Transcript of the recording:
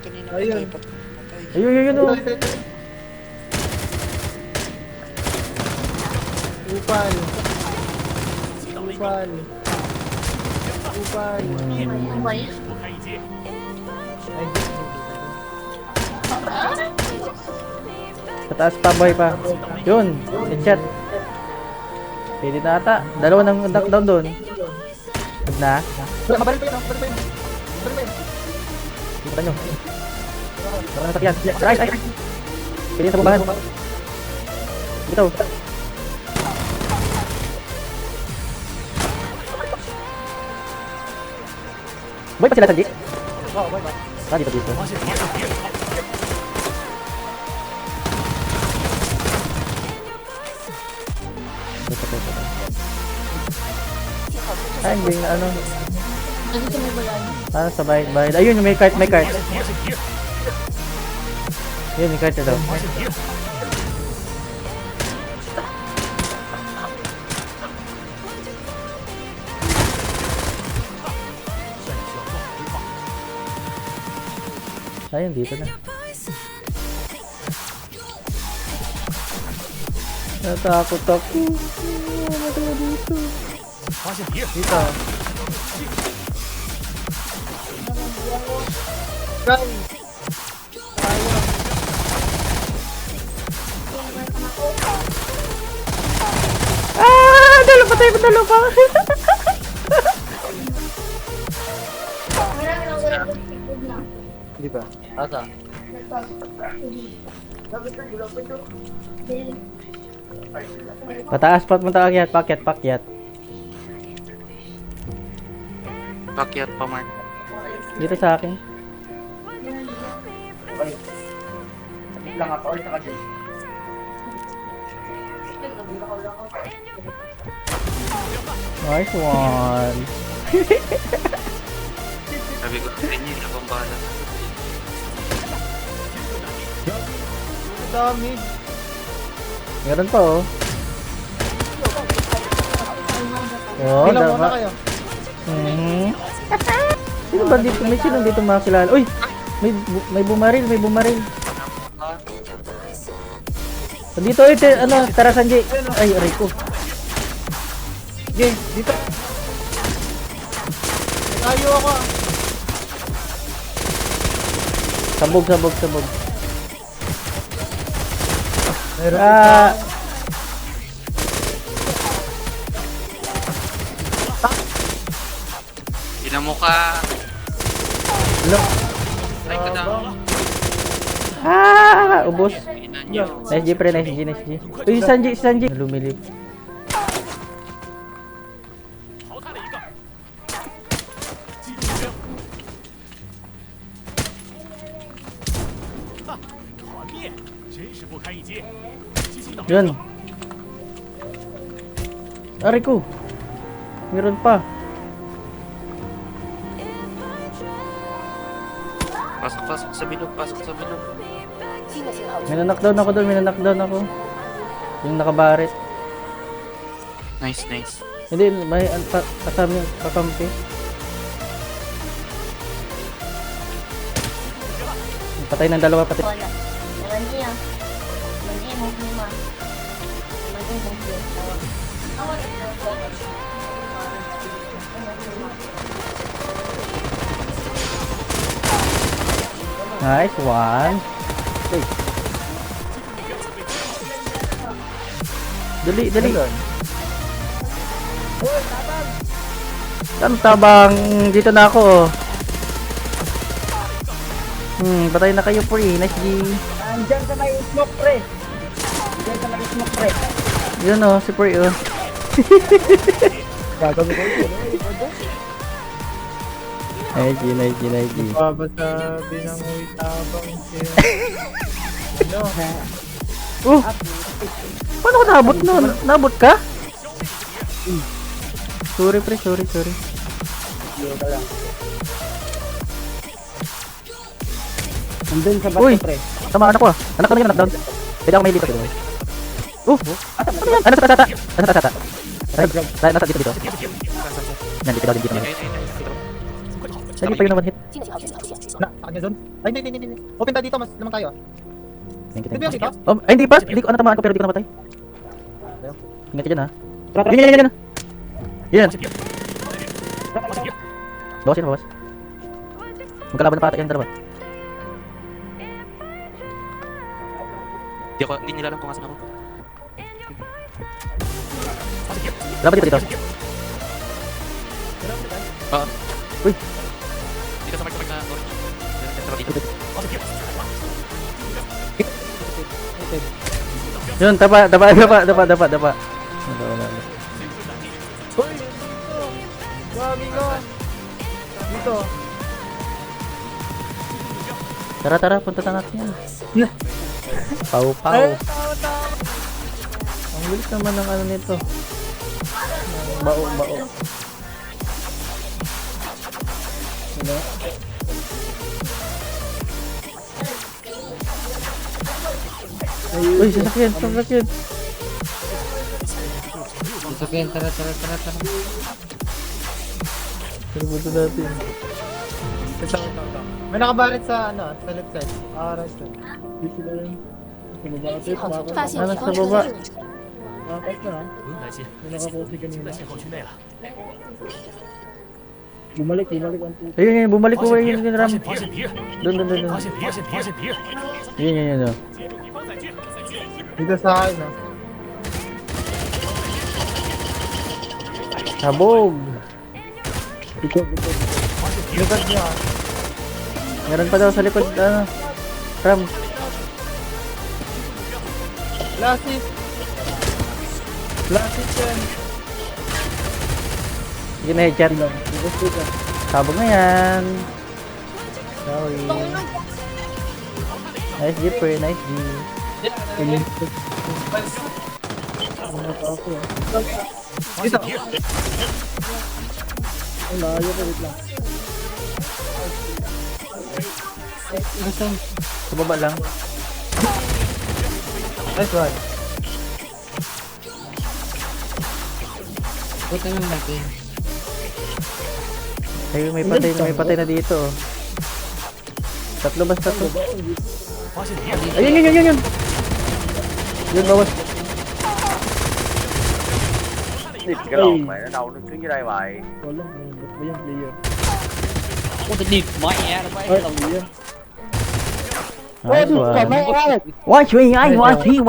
kanina Ayun. patay. Ayun, oh. Upal. Upal. Upal. Boy. Ay, Sa taas pa, boy pa. Yun, headshot. Pwede na ata. Dalawa ng knockdown doon. Huwag na. kabaril pa yun, kabaril pa yun. Kabaril pa yun. Kita nyo. Dalawa ng sakyan. Ay. Pwede sa bubahan. Dito. Boy pa sila, Sanji? Oo, boy, boy. Ah, dito. Ay, hindi na ano. Ano sa may bayan? Ah, sa bayad. Ayun, may cart. Ayun, may cart na daw. Ayun, dito na. Natakot ako. Ano kaya dito? Dito. Run! Ah! Patay pa. Di ba? Asa? Pataas, pakyat. Pakyat pa, Mark. Dito sa akin. Lang ako, or saka dyan. Nice one. Sabi ko sa inyo, akong bahala. Dami. Meron pa, oh. Oh, Ilang muna dama. kayo? Sino ba dito? May sino dito makakilala? Uy! May bumaril. Dito, ito, ano, tara Sanji. Ay, aray ko. Okay, dito. Tayo ako. Sabog. Meron Ah, Ilan mo ka? look. Ay, kadang. Ubos. Inan nyo. Nice G, pre, nice G. Uy, si Sanji. Lumilip. Yun. Aray ko. Meron pa. Pasok sa bilog. May na-knockdown ako doon. Yung nakabarit. Nice. Hindi, may kasama yung kakampi. Patay ng dalawa pati. Wala. Meron niya. Magi mo lima. Magi mo tawa. Awan ito. Nice one. Hey. Dali. Tabang. Dito na ako, oh. Patay na kayo, pre. Nice G. Andyan sa may smoke, pre. Yun, oh, si pre, oh. Gagawin ko yun. Nice G. Babasabi ng may tabang siya. Ano? Paano ko nabot nun? Nabot ka? Sorry, pre. Dito ka lang. Nandun sa Uy! bato, pre. Tamaan ako, ah. Anak ko na yung knockdown. Pwede ako may lipat dito. Ano yan? Ano sa tata? Nasa dito. Yan, dito. Ay. Lagi pa yun naman hit. Na, sa kanya doon. Ay, hindi. Open tayo dito, mas naman tayo. Thank you, Hindi thank ba you. dito? Oh, ay, hindi pa. Hindi ko natamaan ko pero di ko namatay. Ingat ka dyan ha. Yan. Yan. Bawas yan, bawas. Magkalaban na pata yung dalawa. Hindi nila alam kung asan ako. Laban dito. Oo. Uy. Dito sa mark na orange. Dito dito. Yun, dapa. Hoy, dito. Wagi ko. Dito. Tara, punta natin yan. Pau. Ay, tama. Ang bilis naman ng ano nito. Ng bao. Ano? Uy, sasakyan. Sasakyan, tara. Punta natin. Ito. May nakabarit sa left side. Right side. Ano sa baba? Tapos na. May nakaposi kanina. Bumalik ang puto. Ayun, bumalik ko yung Ram. Doon. Yun. Dito sa akin, Sabog. Likod niya. Meron pa daw sa likod, Ram. Last hit yan. Sige na, headshot. Sabog na yan. Sorry. Nice G, pre. Nice G. Dito. Layo ko, wait lang. Sa baba lang. Nice one. Buta yung laki. Ay, may patay na dito. Tatlo. Ayun. Yun, bawas. cái lồn mày nó đâu nó xuống dưới đây mày. Wala, ba't ba yung player? Ủa, cái điệp mẹ nó phải Ay, lòng player. Nice one. Watch me, I watch you,